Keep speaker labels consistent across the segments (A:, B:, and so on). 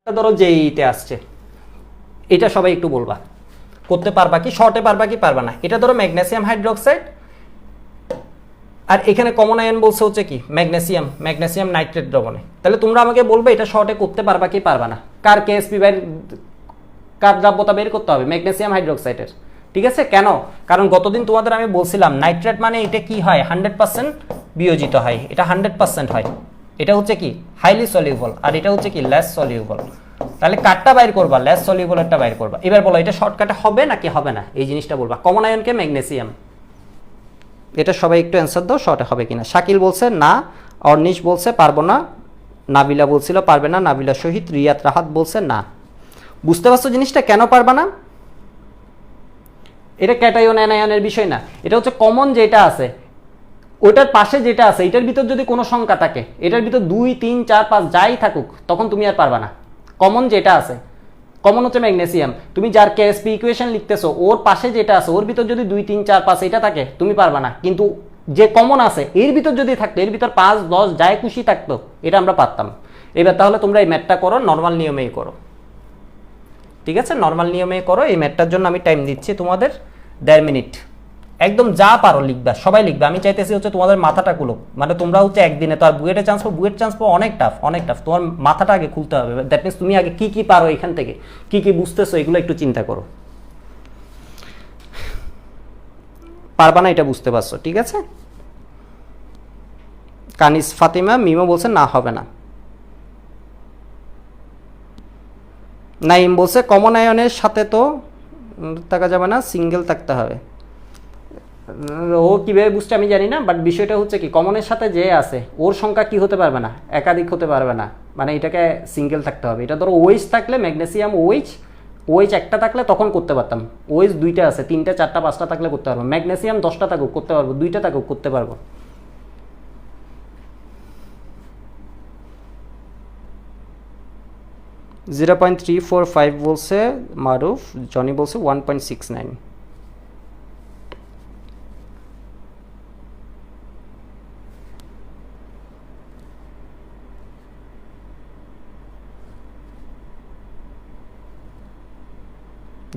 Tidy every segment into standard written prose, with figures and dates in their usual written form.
A: ধরো জেইতে আসছে, এটা সবাই একটু বলবা করতে পারবা কি, শর্টে পারবা কি পারবা না। এটা ধরো ম্যাগনেসিয়াম হাইড্রোক্সাইড, আর এখানে কমন আয়ন বলছে হচ্ছে কি ম্যাগনেসিয়াম নাইট্রেট দ্রবণে। তাহলে তোমরা আমাকে বলবে এটা শর্টে করতে পারবা কি পারবা না। কার কেএসপি কার দ্রাব্যতা বের করতে হবে? ম্যাগনেসিয়াম হাইড্রোক্সাইডের। ঠিক আছে, কেন? কারণ গতদিন তোমাদের আমি বলছিলাম নাইট্রেট মানে এটা কি হয়, 100% বিয়োজিত হয়, এটা 100% হয়। এটা হচ্ছে কি হাইলি সলিউবল, আর এটা হচ্ছে কি লেস সলিউবল। তাহলে কারটা বাইর করবা? লেস সলিউবলেরটা বাইর করবা। এবার বলো এটা শর্টকাটে হবে নাকি হবে না, এই জিনিসটা বলবা। কমন আয়নকে ম্যাগনেসিয়াম, এটা সবাই একটু অ্যান্সার দাও, শর্টে হবে কিনা। শাকিল বলছে না, অর্নিশ বলছে পারবো না, নাবিলা বলছিল পারবে না, নাবিলা শহীদ, রিয়াত রাহাত বলছে না। বুঝতে পারছো জিনিসটা কেন পারবা না? এটা ক্যাটায়ন অ্যানায়নের বিষয় না, এটা হচ্ছে কমন যেটা আছে ওটার পাশে যেটা আছে এটার ভিতর যদি কোনো সংখ্যা থাকে, এটার ভিতর 2 3 4 5 যাই থাকুক, তখন তুমি আর পারবা না। কমন যেটা আছে, কমন হচ্ছে ম্যাগনেসিয়াম, তুমি যার কেএসপি ইকুয়েশন লিখতেছো ওর পাশে যেটা আছে ওর ভিতর যদি 2 3 4 5 এটা থাকে তুমি পারবা না। কিন্তু যে কমন আছে এর ভিতর যদি থাকতো, এর ভিতর 5 10 যাই খুশি থাকতো, এটা আমরা পারতাম। এবার তাহলে তোমরা এই ম্যাথটা করো, নর্মাল নিয়মেই করো। ঠিক আছে, নর্মাল নিয়মে করো। এই ম্যাথটার জন্য আমি টাইম দিচ্ছি তোমাদের 1.5 মিনিট। একদম যা পারো লিখবা, সবাই লিখবে। আমি চাইতেছি হচ্ছে তোমাদের মাথাটা খুলুক, মানে তোমরা হচ্ছে একদিনে তো আর বুয়েটে চান্স পাবো, বুয়েট চান্স পাবো অনেক টাফ, অনেক টাফ। তোমার মাথাটা আগে খুলতে হবে। দ্যাট মিনস তুমি আগে কি কি পারো, এখান থেকে কি কি বুঝতেছো এগুলো একটু চিন্তা করো। পারবা না এটা বুঝতে পারছো, ঠিক আছে। কানিস ফাতিমা মিমো বলছে না হবে না। নাইম বলছে কমন আয়নের সাথে তো থাকা যাবে না, সিঙ্গেল থাকতে হবে। ও কীভাবে বুঝছে আমি জানি না, বাট বিষয়টা হচ্ছে কি কমনের সাথে যে আছে ওর সংখ্যা কি হতে পারবে না, একাধিক হতে পারবে না, মানে এটাকে সিঙ্গেল থাকতে হবে। এটা ধরো ওইচ থাকলে ম্যাগনেসিয়াম ওইচ একটা থাকলে তখন করতে পারতাম। ওইচ 2টা আছে, 3টা 4টা 5টা থাকলে করতে পারবো। ম্যাগনেসিয়াম 10টা থাকুক করতে পারবো, 2টা থাকুক করতে পারবো। (0.345) বলছে মারুফ, জনি বলছে 1.69।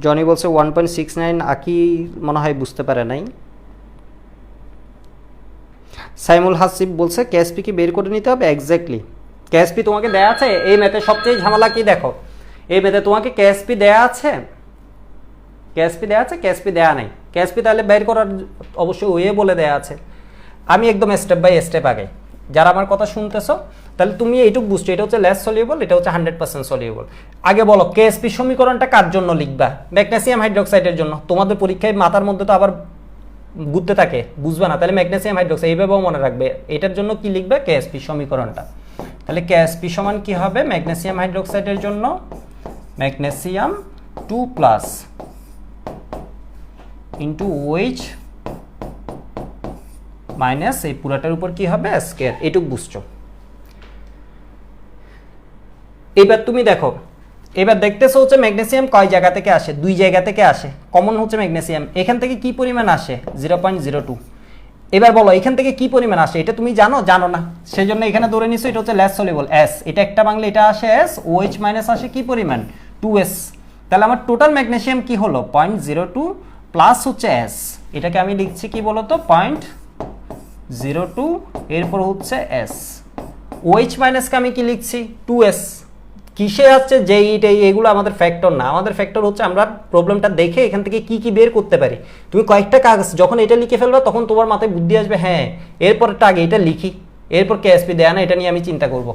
A: জনি বলছে 1.69, আকি মনে হয় বুঝতে পারে নাই। সাইমুল হাসিব বলছে কেএসপি কি বের করে নিতে হবে? এক্স্যাক্টলি, কেএসপি তোমাকে দেয়া আছে। এই ম্যাথে সবচেয়ে ঝামেলা কি দেখো, এই ম্যাথে তোমাকে কেএসপি দেয়া আছে, কেএসপি দেয়া আছে, কেএসপি দেয়া নাই। কেএসপি তাহলে বের করার অবশ্যই ওয়ে বলে দেয়া আছে। আমি একদম স্টেপ বাই স্টেপ আগে, যারা আমার কথা শুনতেছো তাহলে তুমি এইটুকু বুঝছো, এটা হচ্ছে লেস সলিউবল, এটা হচ্ছে 100% সলিউবল। আগে বলো কেএসপি সমীকরণটা কার জন্য লিখবা? ম্যাগনেসিয়াম হাইড্রোক্সাইডের জন্য। তোমাদের পরীক্ষায় মাথার মধ্যে তো আবার ঘুরতে থাকে, বুঝবে না। তাহলে ম্যাগনেসিয়াম হাইড্রোক্সাইড এইভাবেও মনে রাখবে, এটার জন্য কি লিখবে? কেএসপি সমীকরণটা। তাহলে কেএসপি সমান কি হবে ম্যাগনেসিয়াম হাইড্রোক্সাইডের জন্য? ম্যাগনেসিয়াম 2+ ইন্টু OH মাইনাস এই পুরাটার উপর কি হবে স্কয়ার। এটুক বুঝছো। এবার তুমি দেখো, এবার দেখতেছো হচ্ছে ম্যাগনেসিয়াম কয় জায়গা থেকে আসে? 2 জায়গা থেকে আসে। কমন হচ্ছে ম্যাগনেসিয়াম, এখান থেকে কি পরিমাণ আসে? 0.02। এবার বলো এখান থেকে কি পরিমাণ আসে? এটা তুমি জানো? জানো না, সেই জন্য এখানে ধরে নিছো এটা হচ্ছে লেস সলিউবল S। এটা একটা বাংলা, এটা আসে S, OH মাইনাস আসে কি পরিমাণ? 2S। তাহলে আমার টোটাল ম্যাগনেসিয়াম কি হলো? 0.02 প্লাস হচ্ছে S। এটাকে আমি লিখছি কি বলতো 0.02, এরপর হচ্ছে S। OH মাইনাসকে আমি কি লিখছি? 2S। কিসে আসছে? যে এইগুলো আমাদের ফ্যাক্টর না, আমাদের ফ্যাক্টর হচ্ছে আমরা প্রবলেমটা দেখে এখান থেকে কি কি বের করতে পারি। তুমি কয়েকটা কাগজ যখন এটা লিখে ফেলবে তখন তোমার মাথায় বুদ্ধি আসবে, হ্যাঁ এরপরটা আগে এটা লিখি, এরপর কেএসপি দেয়া না, এটা নিয়ে আমি চিন্তা করব।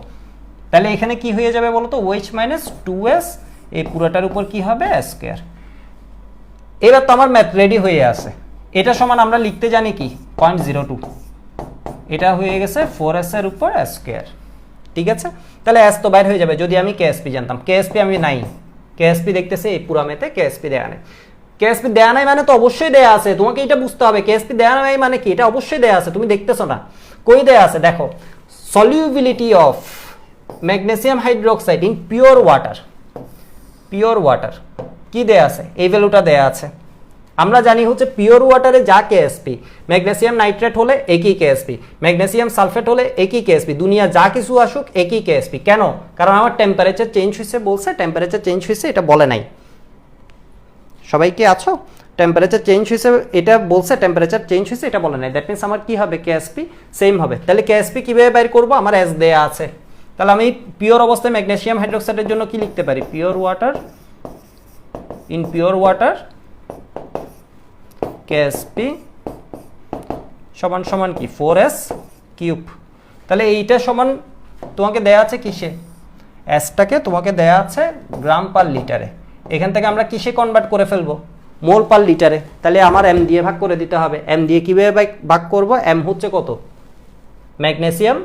A: তাহলে এখানে কি হয়ে যাবে বলো তো? OH মাইনাস 2S, এই পুরোটার উপর কি হবে স্কয়ার। এবার তো আমার ম্যাথ রেডি হয়ে আছে। এটা সমান আমরা লিখতে জানি কি 0.02, এটা হয়ে গেছে 4S এর উপর স্কয়ার। ঠিক আছে, তাহলে S তো বাইর হয়ে যাবে যদি আমি কেএসপি জানতাম। কেএসপি আমি নাই, কেএসপি দেখতেছি এই পুরা মেতে কেএসপি দেয়া নেই। কেএসপি দেয়া নাই মানে তো অবশ্যই দেয়া আছে, তোমাকে এটা বুঝতে হবে। কেএসপি দেয়া নাই মানে কি? এটা অবশ্যই দেয়া আছে, তুমি দেখতেছো না। কই দেয়া আছে দেখো, solubility of magnesium hydroxide in pure water. Pure water কি দেয়া আছে? এই ভ্যালুটা দেয়া আছে। আমরা জানি হচ্ছে পিওর ওয়াটারে যা কেএসপি, ম্যাগনেসিয়াম নাইট্রেট হলে একই কেএসপি, ম্যাগনেসিয়াম সালফেট হলে একই কেএসপি, দুনিয়া যা কিছু আসুক একই কেএসপি। কেন? কারণ আমার টেম্পারেচার চেঞ্জ হয়েছে বলছে, টেম্পারেচার চেঞ্জ হয়েছে এটা বলে নাই। সবাই কি আছো? টেম্পারেচার চেঞ্জ হয়েছে এটা বলছে, টেম্পারেচার চেঞ্জ হয়েছে এটা বলে নাই। দ্যাট মিনস আমার কি হবে, কেএসপি সেম হবে। তাহলে কেএসপি কিভাবে বের করব? আমার এস দেয়া আছে। তাহলে আমি পিওর অবস্থায় ম্যাগনেসিয়াম হাইড্রোক্সাইডের জন্য কি লিখতে পারি? Pure water, in pure water KSP সমান সমান কি 4s কিউব। তাহলে এইটা সমান তোমাকে দেয়া আছে কিসে? এসটাকে তোমাকে দেয়া আছে গ্রাম পার লিটারে। এখান থেকে আমরা কিসে কনভার্ট করে ফেলবো? মোল পার লিটারে। তাহলে আমার এম দিয়ে ভাগ করে দিতে হবে। এম দিয়ে কিভাবে ভাগ করব? এম হচ্ছে কত? ম্যাগনেসিয়াম,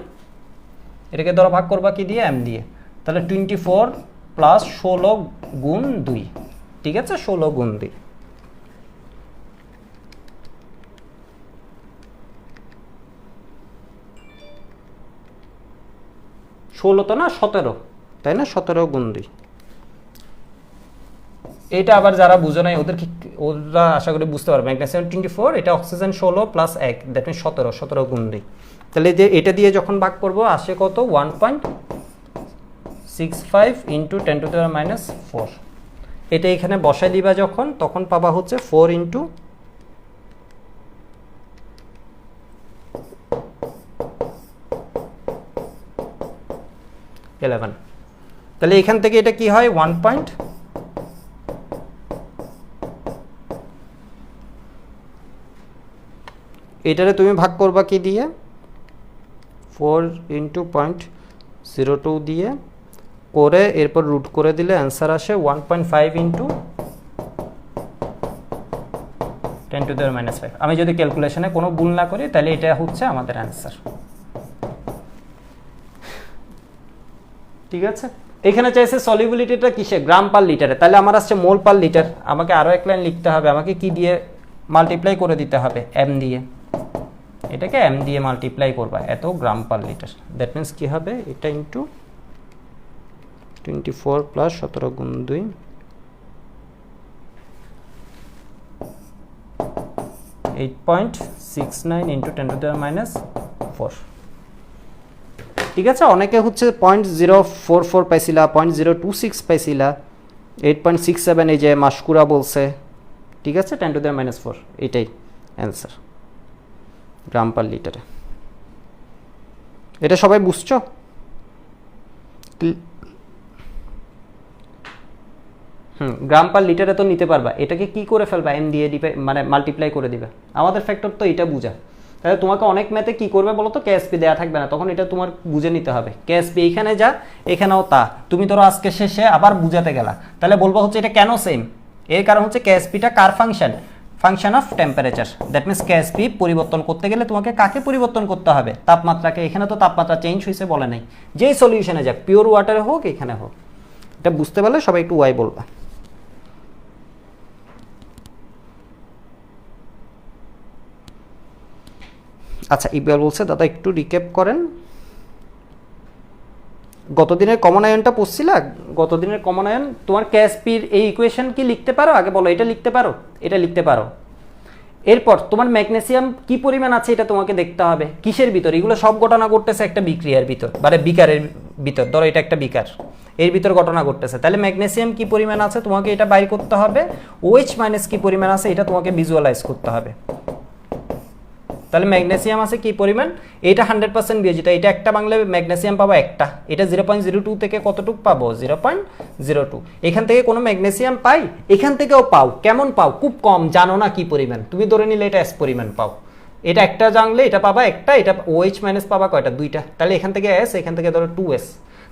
A: এটাকে ধরো ভাগ করবা কি দিয়ে? এম দিয়ে। তাহলে 24 প্লাস 16 গুণ 2, ঠিক আছে? 16 গুণ 2, ষোলো তো না 17, তাই না? 17 গুণ 2। এটা আবার যারা বুঝো নাই ওরা আশা করি বুঝতে পারবে। ম্যাগনেসিয়াম 24, এটা অক্সিজেন 16 প্লাস 1, দ্যাট মিনস 17 গুণ 2। তাহলে যে এটা দিয়ে যখন ভাগ করবো আসে কত? 1.65 ইন্টু 10⁻⁻⁴। এটা এখানে বসাই দিবা যখন, তখন পাবা হচ্ছে 4 ইন্টু 11। তাহলে এখান থেকে এটা কি হয়? 1. এটারে তুমি ভাগ করবা কি দিয়ে? 4 ইন্টু 0.02 দিয়ে করে এরপর রুট করে দিলে অ্যান্সার আসে 1.5 ইন্টু 10⁻⁵। আমি যদি ক্যালকুলেশনে কোনো ভুল না করি তাহলে এটা হচ্ছে আমাদের অ্যান্সার। ঠিক আছে? এখানে চাইছে সলিবিলিটিটা কিসে? গ্রাম পার লিটারে। তাহলে আমার আসছে মোল পার লিটার। আমাকে আরও এক লাইন লিখতে হবে। আমাকে কি দিয়ে মাল্টিপ্লাই করে দিতে হবে? এম দিয়ে। এটাকে এম দিয়ে মাল্টিপ্লাই করবা, এত গ্রাম পার লিটার। দ্যাট মিনস কি হবে? এটা ইন্টু 24 প্লাস 17 গুণ 2, 8.69 ইন্টু 10⁻⁴। ঠিক আছে? অনেকে হচ্ছে 0.044 পাইছিলা, 0.026 পাইছিলা, 8.67 এই যে মাসকুরা বলছে। ঠিক আছে? 10⁻⁴, এটাই অ্যান্সার গ্রাম পার লিটারে। এটা সবাই বুঝছো? গ্রাম পার লিটারে তো নিতে পারবা। এটাকে কি করে ফেলবা? এম দিয়ে মানে মাল্টিপ্লাই করে দিবে। আমাদের ফ্যাক্টর তো এটা বুঝা। তাহলে তোমাকে অনেক ম্যাথে কি করবে বলো তো? কেএসপি দেয়া থাকবে না, তখন এটা তোমার বুঝে নিতে হবে। কেএসপি এইখানে যা, এখানেও তা। তুমি ধরো আজকে শেষে আবার বুঝাতে গেলা, তাহলে বলবো হচ্ছে এটা কেন সেম? এর কারণ হচ্ছে কেএসপিটা কার function? Function of temperature. That means KSP পরিবর্তন করতে গেলে তোমাকে কাকে পরিবর্তন করতে হবে? তাপমাত্রাকে। এখানে তো তাপমাত্রা চেঞ্জ হয়েছে বলে নাই। যেই সলিউশনে যাক, পিওর ওয়াটারে হোক এখানে হোক, এটা বুঝতে পারলে সবাই একটু ওয়াই বলবা। আচ্ছা, ইকবাল বলছে দাদা একটু রিক্যাপ করেন। গতদিনের কমন আয়নটা পড়ছিলা? গতদিনের কমন আয়ন তোমার কেএসপির এই ইকুয়েশন কি লিখতে পারো? আগে বলো, এটা লিখতে পারো? এটা লিখতে পারো। এরপর তোমার ম্যাগনেসিয়াম কি পরিমাণ আছে এটা তোমাকে দেখতে হবে। কিসের ভিতর? এগুলো সব ঘটনা ঘটতেছে একটা বিক্রিয়ার ভিতর, মানে বিকারের ভিতর। ধরো এটা একটা বিকার, এর ভিতর ঘটনা ঘটতেছে। তাহলে ম্যাগনেসিয়াম কি পরিমাণ আছে তোমাকে এটা বাইর করতে হবে। OH মাইনাস কি পরিমাণ আছে এটা তোমাকে ভিজুয়ালাইজ করতে হবে। তাহলে ম্যাগনেসিয়াম আছে কি পরিমাণ? এটা 100% বিয়োজিত। এটা একটা বাংলা ম্যাগনেসিয়াম পাবো একটা। এটা 0.02 থেকে কতটুকু পাবো? 0.02। এখান থেকে কোনো ম্যাগনেসিয়াম পাই? এখান থেকেও পাও। কেমন পাও? খুব কম, জানো না কি পরিমাণ। তুমি ধরে নিলে এটা S পরিমাণ পাও। এটা একটা জানলে এটা পাবা একটা, এটা OH মাইনাস পাবা কয়টা? দুইটা। তাহলে এখান থেকে S, এখান থেকে ধরো 2S।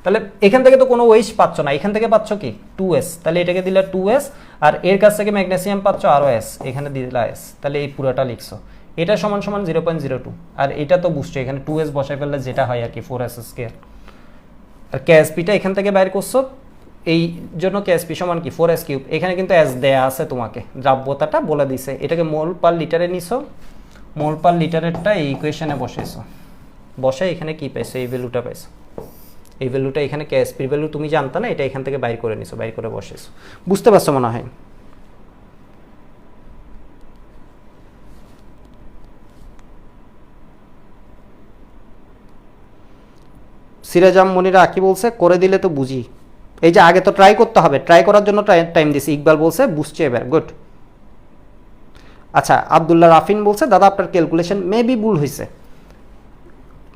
A: তাহলে এখান থেকে তো কোনো OH পাচ্ছ না, এখান থেকে পাচ্ছ কি? 2S। তাহলে এটাকে দিলে 2S, আর এর কাছ থেকে ম্যাগনেসিয়াম পাচ্ছ আরও S, এখানে দিলা S। তাহলে এই পুরোটা লিখছো। এটা সমান সমান 0.02। আর এটা তো বুঝছো, এখানে 2S বসাই ফেললে যেটা হয় আর কি, 4S²। আর কেএসপিটা এখান থেকে বাইর করছো, এই জন্য কেএসপি সমান কি? 4S³। এখানে কিন্তু S দেয়া আছে, তোমাকে দ্রাব্যতাটা বলে দিছে। এটাকে মোল পার লিটারে নিছো, মোল পার লিটারেরটা এই ইকুয়েশনে বসাইছো। বসে এখানে কি পাইছো? এই ভ্যালুটা পাইছো। এই ভ্যালুটা এখানে কেএসপির ভ্যালু তুমি জানতা না, এটা এখান থেকে বাইর করে নিছো, বাইর করে বসাইছো। বুঝতে পারছো মনে হয়? সিরাজাম মনিরা আঁকি বলছে করে দিলে তো বুঝি। এই যে আগে তো ট্রাই করতে হবে, ট্রাই করার জন্য টাইম দিছি। ইকবাল বলছে বুঝছে এবার, গুড। আচ্ছা আবদুল্লাহ রাফিন বলছে দাদা আপনার ক্যালকুলেশন মেবি ভুল হয়েছে।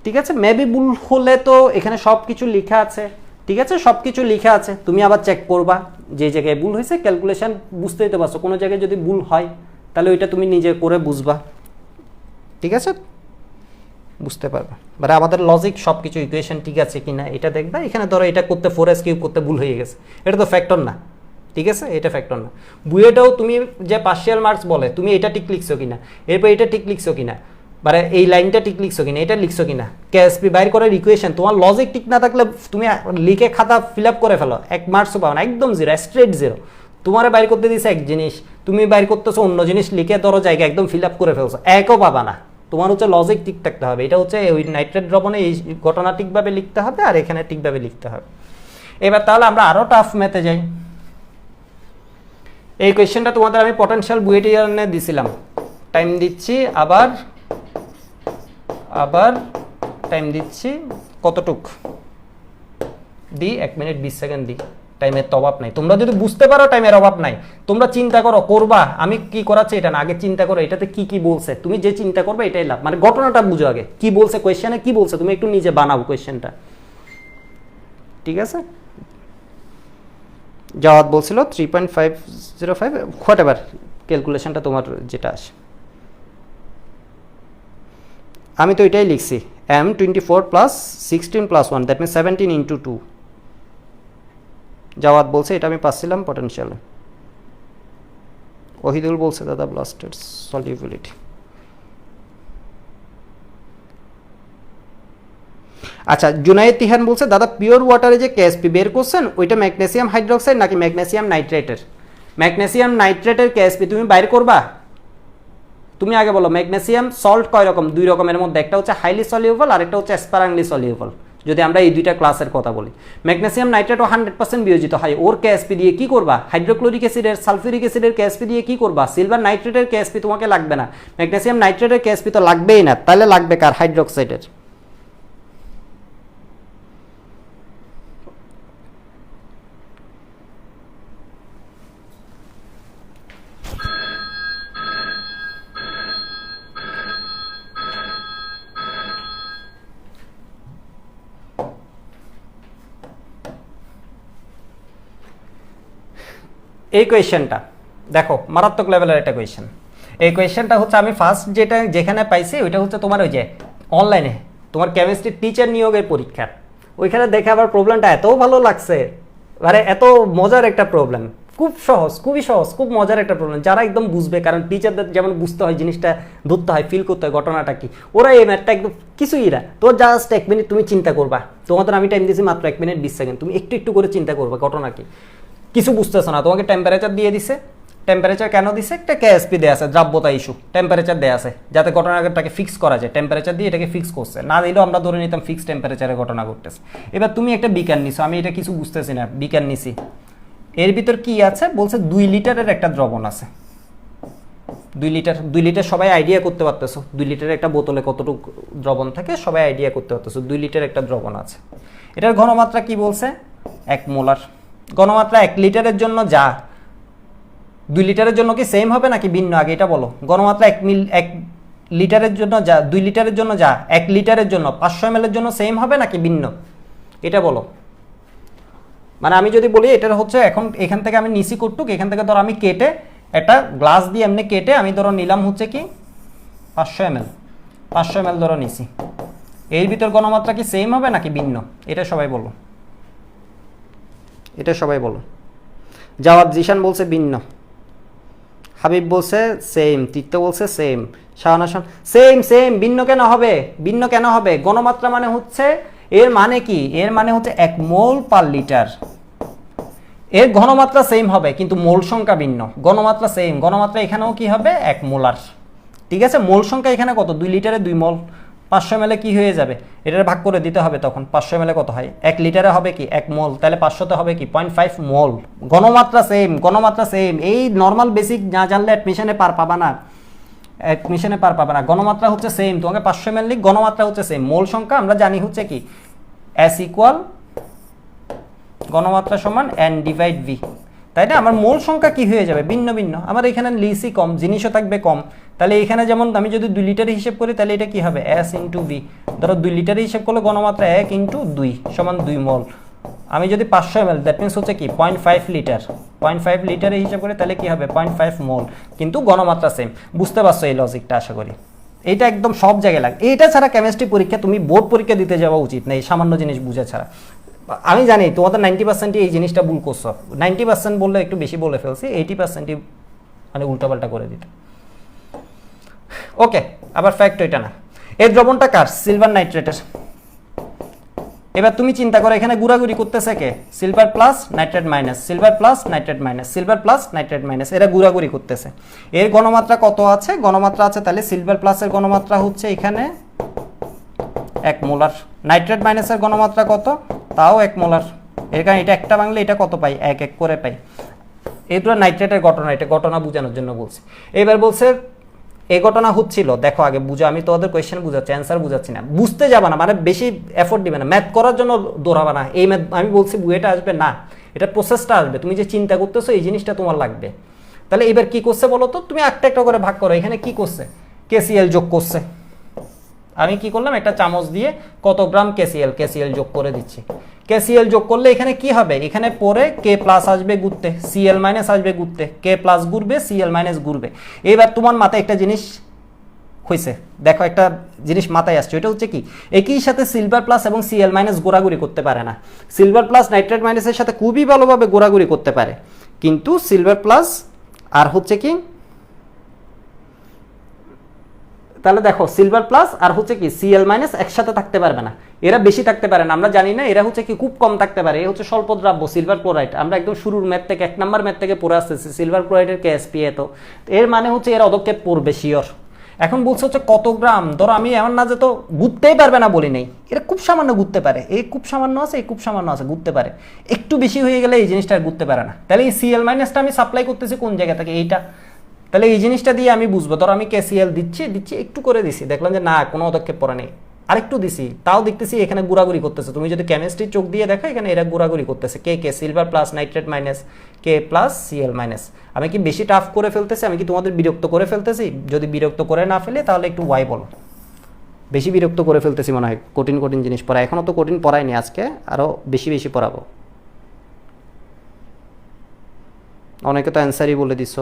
A: ঠিক আছে, মেবি ভুল হলে তো এখানে সব কিছু লেখা আছে, ঠিক আছে, সব কিছু লেখা আছে, তুমি আবার চেক করবা যে জায়গায় ভুল হয়েছে। ক্যালকুলেশন বুঝতেই তো পারছো, কোনো জায়গায় যদি ভুল হয় তাহলে ওইটা তুমি নিজে করে বুঝবা, ঠিক আছে, বুঝতে পারবে। মানে আমাদের লজিক সব কিছু ইকুয়েশন ঠিক আছে কিনা এটা দেখবা। এখানে ধরো এটা করতে 4s কিউব করতে ভুল হয়ে গেছে, এটা তো ফ্যাক্টর না, ঠিক আছে, এটা ফ্যাক্টর না। বুয়েটাও তুমি যে পার্শিয়াল মার্কস বলে তুমি এটা ঠিক লিখছো কিনা, এরপর এটা ঠিক লিখছো কিনা, মানে এই লাইনটা ঠিক লিখছো কিনা, এটা লিখছো কিনা, কেএসপি বাইর করার ইকুয়েশন, তোমার লজিক ঠিক না থাকলে তুমি লিখে খাতা ফিল আপ করে ফেলো, 1 মার্কসও পাও না, একদম জিরো, স্ট্রেট জিরো। তোমার বাইর করতে দিছে এক জিনিস, তুমি বাইর করতেছো অন্য জিনিস, লিখে ধরো জায়গা একদম ফিল আপ করে ফেলছো, একও পাবা না। তোমার হচ্ছে লজিক ঠিক থাকতে হবে, এটা হচ্ছে ওই নাইট্রেট দ্রবণে এই ঘটনা ঠিকভাবে লিখতে হবে আর এখানে ঠিকভাবে লিখতে হবে। এবার তাহলে আমরা আরও টাফ ম্যাথে যাই। এই কোয়েশ্চেনটা তোমাদের আমি পটেনশিয়াল বুয়েটিয়ানে দিছিলাম, টাইম দিচ্ছি আবার টাইম দিচ্ছি, কতটুক দিই, 1 মিনিট 20 সেকেন্ড দিই, টাইমের তো অভাব নাই। তোমরা যদি বুঝতে পারো টাইমের অভাব নাই, তোমরা চিন্তা করো করবা আমি কি করাচ্ছি এটা না, আগে চিন্তা করো এটাতে কি কি বলছে, তুমি যে চিন্তা করবে এটাই লাভ, মানে ঘটনাটা বুঝো আগে কি বলছে কোয়েশ্চেনে, কি বলছে তুমি একটু নিজে বানাও কোয়েশ্চেনটা, ঠিক আছে। জাওয়াত বলছিল 3.505 হোয়াটএভার ক্যালকুলেশনটা তোমার যেটা আসে, আমি তো এটাই লিখছি, m24 plus 16 plus 1 that means 17 into 2। Zawad বলছে এটা আমি পাচ্ছিলাম পটেনশিয়ালে। ওহিদুল বলছে দাদা ব্লাস্টেড সলিউবিলিটি। আচ্ছা জুনায়েদ তিহান বলছে দাদা পিওর ওয়াটারে যে কেএসপি বের করছেন ওইটা ম্যাগনেসিয়াম হাইড্রোক্সাইড নাকি ম্যাগনেসিয়াম নাইট্রেটের? ম্যাগনেসিয়াম নাইট্রেটের কেএসপি তুমি বাইর করবা, তুমি আগে বলো ম্যাগনেসিয়াম সল্ট কয় রকম? 2 রকমের মধ্যে, একটা হচ্ছে হাইলি সলিউবল আর একটা হচ্ছে স্পারাংলি সলিউবল, যদি আমরা এই দুইটা ক্লাসের কথা বলি। ম্যাগনেসিয়াম নাইট্রেটও 100% বিয়োজিত হয়, ওর কেএসপি দিয়ে কি করবা? হাইড্রোক্লোরিক অ্যাসিডের সালফিউরিক অ্যাসিডের কেএসপি দিয়ে কি করবা? সিলভার নাইট্রেটের কেএসপি তোমাকে লাগবে না, ম্যাগনেসিয়াম নাইট্রেটের কেএসপি তো লাগবেই না, তাহলে লাগবে কার? হাইড্রোক্সাইডের। এই কোয়েশ্চেনটা দেখো মারাত্মক লেভেলের একটা কোয়েশ্চেন। এই কোয়েশ্চেনটা হচ্ছে আমি ফার্স্ট যেখানে পাইছি ওইটা হচ্ছে তোমার ওই যে অনলাইনে তোমার কেমিস্ট্রি টিচার নিয়োগের পরীক্ষা, ওইখানে দেখে আবার প্রবলেমটা এত ভালো লাগছে, মানে এত মজার একটা প্রবলেম, খুব সহজ, খুবই সহজ, খুব মজার একটা প্রবলেম। যারা একদম বুঝবে, কারণ টিচারদের যেমন বুঝতে হয় জিনিসটা, ধরতে হয়, ফিল করতে হয় ঘটনাটা কি, ওরা এই ম্যাথটা একদম কিছুই না। তো জাস্ট 1 মিনিট তুমি চিন্তা করবা, তোমাদের আমি টাইম দিয়েছি মাত্র 1 মিনিট 20 সেকেন্ড, তুমি একটু একটু করে চিন্তা করবা ঘটনা কি। কিছু বুঝতেছো না, তোমাকে টেম্পারেচার দিয়ে দিছে, টেম্পারেচার কেন দিছে? একটা কেএসপি দেয়া আছে, দ্রাব্যতা ইস্যু, টেম্পারেচার দেয়া আছে যাতে ঘটনাটাকে ফিক্স করা যায়, টেম্পারেচার দিয়ে এটাকে ফিক্স করছে, না দিলেও আমরা ধরে নিতাম ফিক্স টেম্পারেচারে ঘটনা ঘটতেছে। এবার তুমি একটা বিকার নিছো, আমি এটা কিছু বুঝতেছি না, বিকার নিছি, এর ভিতর কি আছে বলছে 2 লিটারের একটা দ্রবণ আছে, 2 লিটার সবাই আইডিয়া করতে পারতেছো, 2 লিটারের একটা বোতলে কতটুকু দ্রবণ থাকে সবাই আইডিয়া করতে পারতেছো, 2 লিটার একটা দ্রবণ আছে। এটার ঘনমাত্রা কি বলছে? 1 মোলার। ঘনমাত্রা 1 লিটারের জন্য যা 2 লিটারের জন্য কি সেম হবে নাকি ভিন্ন? আগে এটা বলো। ঘনমাত্রা 1 লিটারের জন্য যা 2 লিটারের জন্য যা 1 লিটারের জন্য 500 ml এর জন্য সেম হবে নাকি ভিন্ন? এটা বলো। মানে আমি যদি বলি এটা হচ্ছে এখন এখান থেকে আমি নিছি করটুক, এখান থেকে ধরো আমি কেটে একটা গ্লাস দিয়ে এমনি কেটে আমি ধরো নিলাম হচ্ছে কি 500 ml, 500 ml ধরো নিছি, এর ভিতর ঘনমাত্রা কি সেম হবে নাকি ভিন্ন? এটা সবাই বলো, এটা সবাই বলো। জাওয়াদ জিশান বলছে ভিন্ন, হাবিব বলছে সেম, তিক্ত বলছে সেম, শাহানা সেম সেম। ভিন্ন কেন হবে? ভিন্ন কেন হবে? ঘনমাত্রা মানে হচ্ছে, এর মানে কি? এর মানে হচ্ছে 1 মোল পার লিটার, এর ঘনমাত্রা সেম হবে কিন্তু মোল সংখ্যা ভিন্ন। ঘনমাত্রা সেম, ঘনমাত্রা এখানেও কি হবে? 1 মোলার, ঠিক আছে। মোল সংখ্যা এখানে কত? 2 লিটারে 2 মোল, 500 ml কি হয়ে যাবে? এটার ভাগ করে দিতে হবে, তখন 500 ml কত হয়? 1 লিটারে হবে কি 1 মোল, তাহলে 500তে হবে কি 0.5 মোল। ঘনমাত্রা সেম, ঘনমাত্রা সেম। এই নর্মাল বেসিক না জানলে অ্যাডমিশনে পার পাবা না, ঘনমাত্রা হচ্ছে সেম। তোমাকে 500 ml লিখ, ঘনমাত্রা হচ্ছে সেম, মোল সংখ্যা আমরা জানি হচ্ছে কি এস ইকুয়াল ঘনমাত্রা সমান এন ডিভাইড ভি, তাই না? আমার মোল সংখ্যা কি হয়ে যাবে? ভিন্ন ভিন্ন। আমার এখানে লিসি কম, জিনিসও থাকবে কম, তাহলে এখানে যেমন আমি যদি 2 লিটারে হিসেব করি তাহলে এটা কি হবে? S into V. ধরো 2 লিটারে হিসেব করলে ঘনমাত্রা 1 ইন্টু 2 সমান 2 মোল। আমি যদি 500 ml, দ্যাট মিনস হচ্ছে কি 0.5 লিটার, 0.5 লিটারে হিসেব করি তাহলে কি হবে? 0.5 মোল, কিন্তু ঘনমাত্রা সেম। বুঝতে পারছো এই লজিকটা? আশা করি এইটা একদম সব জায়গায় লাগে। এইটা ছাড়া কেমিস্ট্রি পরীক্ষা তুমি বোর্ড পরীক্ষা দিতে যাওয়া উচিত না, এই সামান্য জিনিস বুঝা ছাড়া। আমি জানি তোমাদের 90% এই জিনিসটা ভুল করছো, 90% বললে একটু বেশি বলে ফেলছি, 80% মানে উল্টাপাল্টা করে দিতে। ওকে, আবার ফ্যাক্ট ওইটা না। এর দ্রবণটা কার? সিলভার নাইট্রেটের। এবার তুমি চিন্তা করো এখানে গুড়াগুড়ি করতেছে কে? Silver plus nitrate minus, silver plus nitrate minus, silver plus nitrate minus, এরা গুড়াগুড়ি করতেছে। এর ঘনমাত্রা কত আছে? ঘনমাত্রা আছে তাহলে সিলভার প্লাসের ঘনমাত্রা হচ্ছে এখানে 1 মোলার, নাইট্রেট মাইনাসের ঘনমাত্রা কত? তাও 1 মোলার। এর কারণে এটা একটা ভাঙলে এটা কত পাই? 1 1 করে পাই। এইটা নাইট্রেটের ঘটনা, এটা ঘটনা বোঝানোর জন্য বলছি। এবার বলছে এই ঘটনা হচ্ছিল, দেখো আগে বুঝো, আমি তোমাদের কোয়েশ্চেন বুঝাচ্ছি, অ্যান্সার বুঝাচ্ছি না। বুঝতে যাবা না, মানে বেশি এফোর্ট দিবে না, ম্যাথ করার জন্য দৌড়াবা না। এই ম্যাথ আমি বলছি বুয়েটা আসবে না, এটা প্রসেসটা আসবে। তুমি যে চিন্তা করতেছো এই জিনিসটা তোমার লাগবে। তাহলে এবার কি করছে বলো তো? তুমি একটা একটা করে ভাগ করো। এখানে কি করছে? কেসিএল যোগ করছে। আমি কি করলাম? একটা চামচ দিয়ে কত গ্রাম কেসিএল যোগ করে দিচ্ছি। কেসিএল যোগ করলে এখানে কি হবে? এখানে পরে কে প্লাস আসবে ঘুরতে, সিএল মাইনাস আসবে ঘুরতে, কে প্লাস ঘুরবে, সিএল মাইনাস ঘুরবে। এবার তোমার মাথায় একটা জিনিস হয়েছে, দেখো একটা জিনিস মাথায় আসছে, ওইটা হচ্ছে কি একই সাথে সিলভার প্লাস এবং সিএল মাইনাস গোড়াগুড়ি করতে পারে না। সিলভার প্লাস নাইট্রেট মাইনাসের সাথে খুবই ভালোভাবে গোড়াগুড়ি করতে পারে, কিন্তু সিলভার প্লাস আর হচ্ছে কি, তাহলে দেখো সিলভার প্লাস আর হচ্ছে কি সিএল মাইনাস একসাথে থাকতে পারবে না, এরা বেশি থাকতে পারে না, আমরা জানি না। এরা হচ্ছে কি খুব কম থাকতে পারে। এ হচ্ছে স্বল্প দ্রাব্য সিলভার ক্লোরাইড। আমরা একদম শুরুর ম্যাথ থেকে 1 নম্বর ম্যাথ থেকে পড়ে আসতেছি সিলভার ক্লোরাইডের কেএসপি এত। এর মানে হচ্ছে এরা অদক্ষেপ পড়বে শিওর। এখন বলছে হচ্ছে কত গ্রাম, ধরো আমি এমন না যে তো ঘুরতেই পারবে না বলি নেই, এরা খুব সামান্য ঘুরতে পারে, এই খুব সামান্য আছে, এই খুব সামান্য আছে, ঘুরতে পারে। একটু বেশি হয়ে গেলে এই জিনিসটা আর ঘুরতে পারে না। তাহলে এই সিএল মাইনাসটা আমি সাপ্লাই করতেছি কোন জায়গা থেকে? এইটা। তাহলে এই জিনিসটা দিয়ে আমি বুঝবো, ধরো আমি কেসিএল দিচ্ছি একটু করে দিছি, দেখলাম যে না কোনো পদক্ষেপ পড়ে নেই, আরেকটু দিছি, তাও দেখতেছি এখানে গুড়াগুড়ি করতেছে। তুমি যদি কেমিস্ট্রি চোখ দিয়ে দেখো এখানে এরা গুড়াগুড়ি করতেছে। কে silver plus nitrate minus, k plus CL minus. আমি কি বেশি টাফ করে ফেলতেছি? আমি কি তোমাদের বিরক্ত করে ফেলতেছি? যদি বিরক্ত করে না ফেলে তাহলে একটু ওয়াই বলো। বেশি বিরক্ত করে ফেলতেছি মনে হয়, কঠিন কঠিন জিনিস পড়া। এখনও তো কঠিন পড়াইনি, আজকে আরও বেশি বেশি পড়াবো। অনেকে তো অ্যান্সারই বলে দিছ।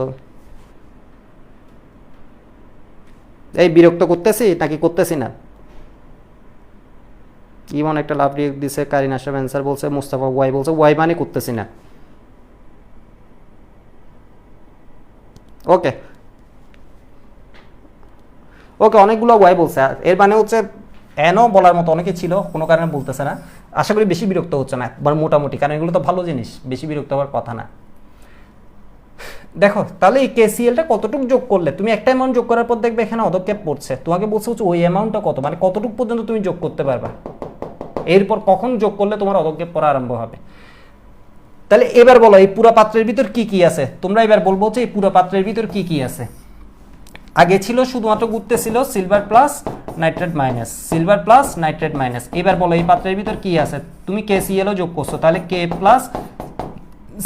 A: এই বিরক্ত করতেছি নাকি করতেছি না? ইমন একটা লাভ রিয়েক্ট দিছে, কারিনা সাহেব অ্যান্সার বলছে, মুস্তাফা ওয়াই বলছে, ওয়াই মানে করতেছি না। ওকে ওকে, অনেকগুলো ওয়াই বলছে, এর মানে হচ্ছে এনও বলার মতো অনেকে ছিল, কোনো কারণে বলতেছে না। আশা করি বেশি বিরক্ত হচ্ছে না, মোটামুটি, কারণ এগুলো তো ভালো জিনিস, বেশি বিরক্ত হওয়ার কথা না। দেখো তাহলে এই কেসিএলটা কতটুকু যোগ করলে, তুমি একটা অ্যামাউন্ট যোগ করার পর দেখবে এখানে অদক্ষেপ পড়ছে, তোমাকে বলছে হচ্ছে ওই অ্যামাউন্টটা কত, মানে কতটুকু পর্যন্ত তুমি যোগ করতে পারবা, এরপর কখন যোগ করলে তোমার অদক্ষেপ পড়া আরম্ভ হবে। তাহলে এবার বলো এই পুরো পাত্রের ভিতর কি কি আছে? তোমরা এবার বলবো যে এই পুরো পাত্রের ভিতর কি কি আছে। আগে ছিল শুধুমাত্র ঘুরতে ছিল silver plus nitrate minus, silver plus nitrate minus. এবার বলো এই পাত্রের ভিতর কি আছে? তুমি কেসিএলও যোগ করছো, তাহলে k plus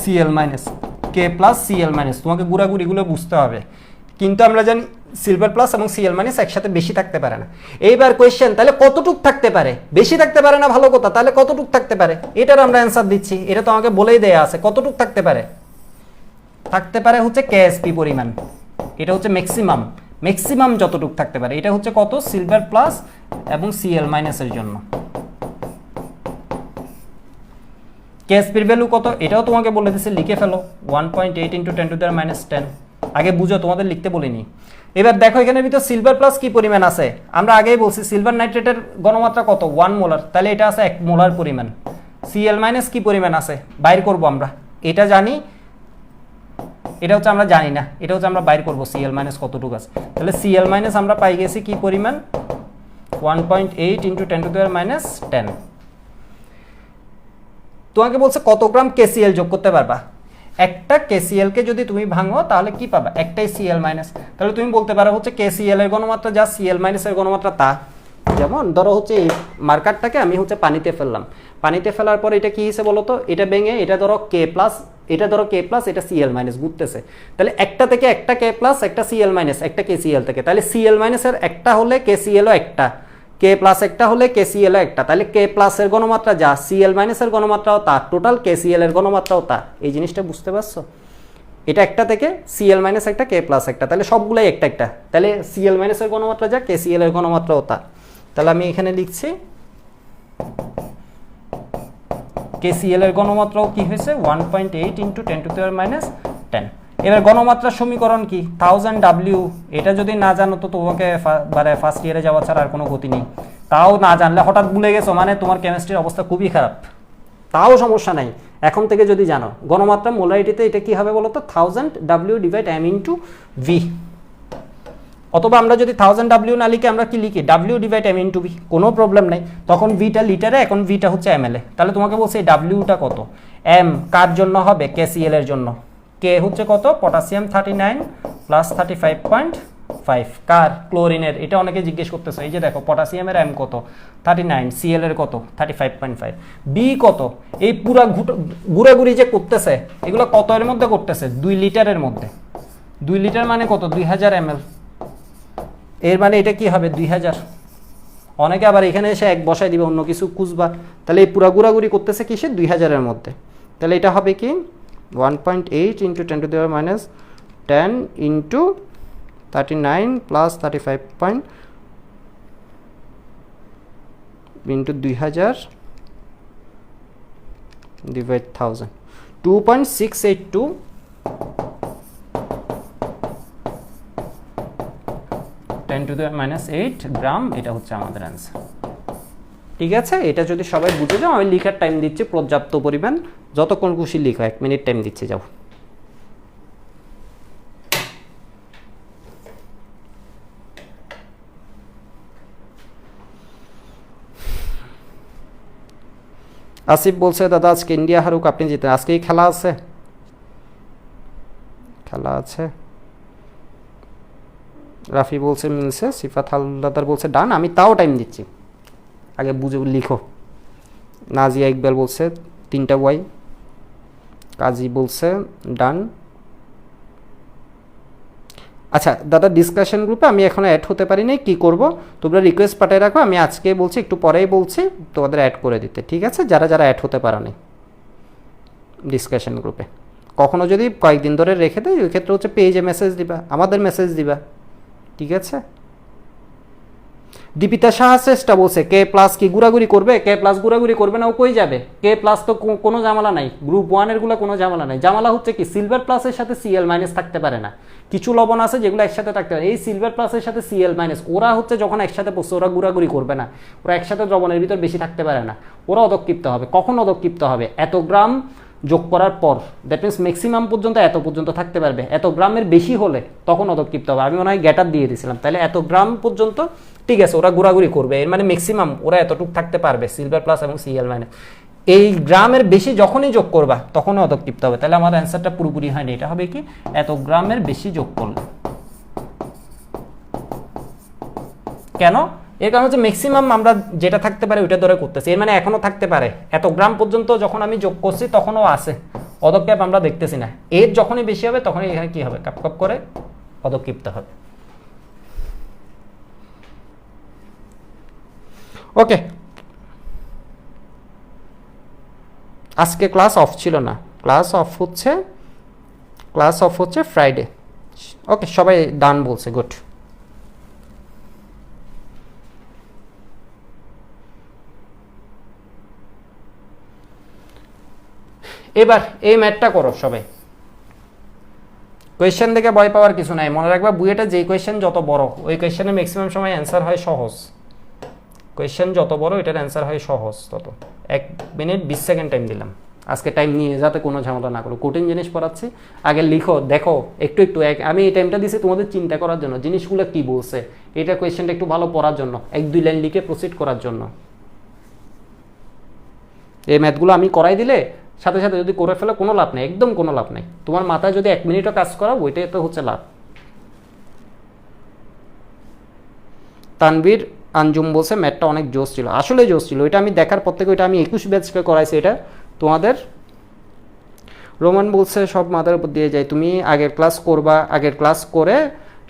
A: CL minus, k plus CL minus. তোমাকে গুড়াগুড়িগুলো বুঝতে হবে, কিন্তু আমরা জানি সিলভার প্লাস এবং সিএল মাইনাস একসাথে বেশি থাকতে পারে না। এইবার কোয়েশ্চেন, তাহলে কতটুক থাকতে পারে? বেশি থাকতে পারে না, ভালো কথা, তাহলে কতটুক থাকতে পারে? এটার আমরা অ্যান্সার দিচ্ছি, এটা তো আমাকে বলেই দেয়া আছে। কতটুক থাকতে পারে? থাকতে পারে হচ্ছে কেএসপি পরিমাণ, এটা হচ্ছে ম্যাক্সিমাম, ম্যাক্সিমাম যতটুক থাকতে পারে। এটা হচ্ছে কত? সিলভার প্লাস এবং সিএল মাইনাসের জন্য কেএসপির ভ্যালু কত? এটাও তোমাকে বলে দিচ্ছে, লিখে ফেলো 1.8 × 10⁻10। আগে বুঝো, তোমাদের লিখতে বলিনি। এবার দেখো এখানের ভিতর সিলভার প্লাস কি পরিমাণ আছে, আমরা আগেই বলছি সিলভার নাইট্রেটের ঘনমাত্রা কত? 1 মোলার, তাহলে এটা আছে 1 মোলার পরিমাণ। সিএল মাইনাস কি পরিমাণ আছে বাইর করব আমরা, এটা জানি, এটা হচ্ছে আমরা জানি না, এটা হচ্ছে আমরা বাইর করব সিএল মাইনাস কতটুকু আছে। তাহলে সিএল মাইনাস আমরা পাই গেছি কি পরিমাণ? 1.8 × 10⁻10। তোমাকে বলছে কত গ্রাম কেসিএল যোগ করতে পারবা। একটা কেসিএল কে যদি তুমি ভাঙো তাহলে কি পাবা? একটাই সিএল মাইনাস। তাহলে তুমি বলতে পারো হচ্ছে কেসিএল এর ঘনমাত্রা যা সিএল মাইনাস এর ঘনমাত্রা তা, যেমন ধরো হচ্ছে এই মার্কারটাকে আমি হচ্ছে পানিতে ফেললাম, পানিতে ফেলার পর এটা কি হিসেবে বলো তো, এটা ভেঙে এটা ধরো কে প্লাস, এটা ধরো কে প্লাস, এটা সিএল মাইনাস ঘুরতেছে, তাহলে একটা থেকে একটা কে প্লাস, একটা সিএল মাইনাস, একটা কে সিএল থেকে, তাহলে সিএল মাইনাসের একটা হলে কে সিএলও একটা, কে প্লাস একটা হলে কে সিএলও একটা, তাহলে কে প্লাসের ঘনমাত্রা যা, সিএল মাইনাসের ঘনমাত্রাও তা, টোটাল কে সিএল এর ঘনমাত্রাও তা। এই জিনিসটা বুঝতে পারছো? এটা একটা থেকে সিএল মাইনাস একটা, কে প্লাস একটা, তাহলে সবগুলাই একটা একটা, তাহলে সিএল মাইনাসের ঘনমাত্রা যা, কে সিএল এর ঘনমাত্রাও তা। তাহলে আমি এখানে লিখছি KCl এর ঘনমাত্রাও কি হয়েছে 1.8 ইন্টু 10⁻⁻10। এবার ঘনমাত্রার সমীকরণ কি 1000W, এটা যদি না জানো তো তোমাকে ফার্স্ট ইয়ারে যাওয়া ছাড়া আর কোনো গতি নেই। তাও না জানলে হঠাৎ ভুলে গেছো মানে তোমার কেমিস্ট্রির অবস্থা খুবই খারাপ, তাও সমস্যা নাই, এখন থেকে যদি জানো ঘনমাত্রা মোলারিটিতে এটা কি হবে বলো তো 1000W divide m into V, অথবা আমরা যদি 1000W না লিখে আমরা কি লিখি W divide m into V, কোনো প্রবলেম নাই, তখন Vটা লিটারে, এখন Vটা হচ্ছে ml এ। তাহলে তোমাকে বলছে এই Wটা কত, m কার জন্য হবে KCl এর জন্য, K হচ্ছে কত পটাশিয়াম 39 প্লাস 35.5, কার ক্লোরিনের, এটা অনেকে জিজ্ঞেস করতেছে, এই যে দেখো পটাশিয়ামের m কত 39, Cl এর কত 35.5, B কত, এই পুরা ঘুরাঘুরি যে করতেছে এগুলো কত এর মধ্যে করতেছে 2 লিটারের মধ্যে, 2 লিটার মানে কত 2000 ml, এর মানে এটা কি হবে 2000। অনেকে আবার এখানে এসে এক বসায় দিবে অন্য কিছু খুঁজবা, তাহলে এই পুরা ঘোরাঘুরি করতেছে কিসে 2000 এর মধ্যে, তাহলে এটা হবে কি 1.8 into 10⁻⁻10 into 39 plus 35 into 2000 divide 1000, 2.682 10⁻⁸ গ্রাম, এটা হচ্ছে আমাদের অ্যান্সার। ঠিক আছে, এটা যদি সবাই বুঝে যাও, আমি লিখার টাইম দিচ্ছি পর্যাপ্ত পরিমাণ, যতক্ষণ খুশি লিখো, 1 মিনিট টাইম দিচ্ছি, যাও। আসিফ বলছে দাদা আজকে ইন্ডিয়া হারুক আপনি জিতেন, আজকেই খেলা আছে, খেলা আছে। রাফি বলছে মিলছে, সিফাত হালদার বলছে ডান, আমি তাও টাইম দিচ্ছি, আগে বুঝে লিখো। নাজিয়া ইকবাল বলছে 3টা ওয়াই, কাজী বলছে ডান। আচ্ছা দাদা ডিসকাশন গ্রুপে আমি এখনো অ্যাড হতে পারি নাই, কী করবো তোমরা রিকোয়েস্ট পাঠিয়ে রাখো, আমি আজকে বলছি একটু পরেই বলছি তোমাদের অ্যাড করে দিতে, ঠিক আছে, যারা যারা অ্যাড হতে পারো নাই ডিসকাশন গ্রুপে। কখনো যদি কয়েকদিন ধরে রেখে দেয় ওই ক্ষেত্রে হচ্ছে পেজে মেসেজ দিবা, আমাদের মেসেজ দিবা, ঠিক আছে। দীপিতা সাহা চেষ্টা বলছে কে প্লাস কি ঘোরাঘুরি করবে, কে প্লাস ঘোরাঘুরি করবে না, ও কই যাবে, কে প্লাস তো কোনো ঝামেলা নাই, গ্রুপ 1 এর গুলো কোনো ঝামেলা নাই, ঝামেলা হচ্ছে কি সিলভার প্লাসের সাথে Cl মাইনাস থাকতে পারে না, কিছু লবণ আছে যেগুলো একসাথে থাকতে পারে, এই সিলভার প্লাসের সাথে Cl মাইনাস ওরা হচ্ছে যখন একসাথে পড়ছে ওরা ঘোরাঘুরি করবে না, ওরা একসাথে দ্রবণের ভিতর বেশি থাকতে পারে না, ওরা অদক্ষিপ্ত হবে। কখন অদক্ষিপ্ত হবে, এত গ্রাম যোগ করার পর, দ্যাট মিনস ম্যাক্সিমাম পর্যন্ত এত পর্যন্ত থাকতে পারবে, এত গ্রামের বেশি হলে তখন অদক্ষিপ্ত হবে। আমি মনে হয় গ্যাটার দিয়ে দিয়েছিলাম, তাহলে এত গ্রাম পর্যন্ত ঠিক আছে ওরা ঘোরাঘুরি করবে, এর মানে ম্যাক্সিমাম ওরা এতটুকু থাকতে পারবে সিলভার প্লাস এবং Cl মাইনাস, এই গ্রামের বেশি যখনই যোগ করবা তখনই অদক্ষিপ্ত হবে। তাহলে আমার অ্যান্সারটা পুরোপুরি হয়নি, এটা হবে কি এত গ্রামের বেশি যোগ করলে। কেন, এর কারণ হচ্ছে ম্যাক্সিমাম আমরা যেটা থাকতে পারে ওইটা ধরে করতেছি, এর মানে এখনো থাকতে পারে, এত গ্রাম পর্যন্ত যখন আমি যোগ করছি তখনও আছে, অদক্ষেপ আমরা দেখতেছি না, এর যখনই বেশি হবে তখনই এখানে কি হবে কাপ কাপ করে অদক্ষিপ্ত হবে। ওকে, আজকে ক্লাস অফ ছিল না, ক্লাস অফ হচ্ছে ফ্রাইডে। ওকে, সবাই ডান বলছে, গুড। এবার এই ম্যাথটা করো সবাই, কোয়েশ্চেন দেখে ভয় পাওয়ার কিছু নাই, মনে রাখবা বুয়েটে যেই কোয়েশ্চেন যত বড় ওই কোয়েশ্চেনে ম্যাক্সিমাম সময় অ্যান্সার হয় সহজ, কোয়েশ্চেন যত বড় এটার অ্যান্সার হয় সহজ তত। 1 মিনিট 20 সেকেন্ড টাইম দিলাম, আজকে টাইম নিয়ে যাতে কোনো ঝামেলা না করো, কঠিন জিনিস পড়াচ্ছি, আগে লিখো দেখো একটু একটু, আমি এই টাইমটা দিছি তোমাদের চিন্তা করার জন্য, জিনিসগুলো কি বলছে এটা কোয়েশ্চেনটা একটু ভালো পড়ার জন্য, 1-2 লাইন লিখে প্রসিড করার জন্য। এই ম্যাথগুলো আমি করাই দিলে সাথে সাথে যদি করে ফেলে কোনো লাভ নেই, একদম কোনো লাভ নেই, তোমার মাথায় যদি 1 মিনিটও কাজ করা ওইটাই তো হচ্ছে লাভ। তানভীর আঞ্জুম বলছে ম্যাথটা অনেক জোস ছিল, আসলে জোস ছিল, এটা আমি দেখার পর থেকে ওইটা আমি 21 ব্যাচকে করাইছি এটা তোমাদের। রোমান বলছে সব মাথার উপর দিয়ে যায়, তুমি আগের ক্লাস করবা, আগের ক্লাস করে